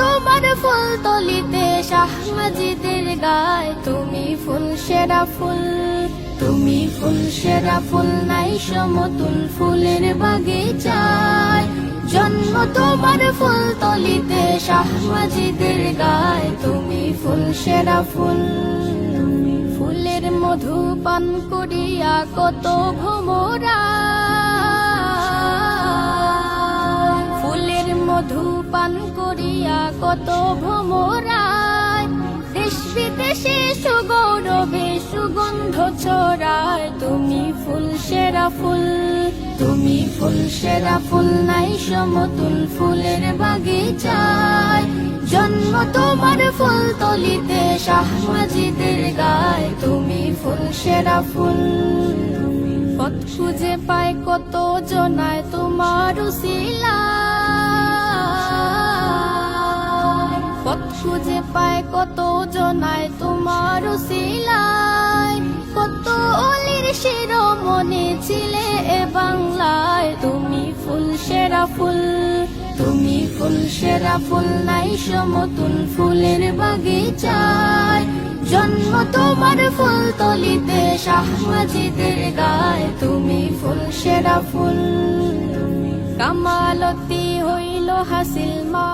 তোমার ফুল তলিতে শাহ মাজিদের গায়, তুমি ফুল সেরা ফুল, তুমি ফুল সেরা ফুল, নাই সমতুল ফুলের বাগিচায়। জন্ম তোমার ফুল তলিতে শাহ মাজিদের গায়, তুমি ফুল সেরা ফুল। ফুলের মধু পান করিয়া কত ভোমরা, ফুলের মধু পান করিয়া কত ভোমরায়। দেশ বিদেশে সুগৌরবে সুগন্ধ ছড়ায়, তুমি ফুল সেরা ফুল, তুমি ফুল সেরা ফুল, নাই সমতুল ফুলের বাগিচায়। জন্ম তোমার ফুল তলিতে শাহ মাজিদের গায়, তুমি ফুল সেরা ফুল। পথ খুঁজে পায় কত জনায় তোমার উসিলায়, পথ খুঁজে পায় কত জনায় তোমার উসিলায়। কত অলির শিরোমণি ছিলে এ বাংলায়, তুমি ফুল সেরা ফুল, তুমি ফুল সেরা ফুল, নাই সমতুল ফুলের বাগিচায়। জন্ম তোমার ফুল তলিতে শাহ মাজিদের গায়, তুমি ফুল সেরা ফুল। কামালতি হইল হাসিল মা।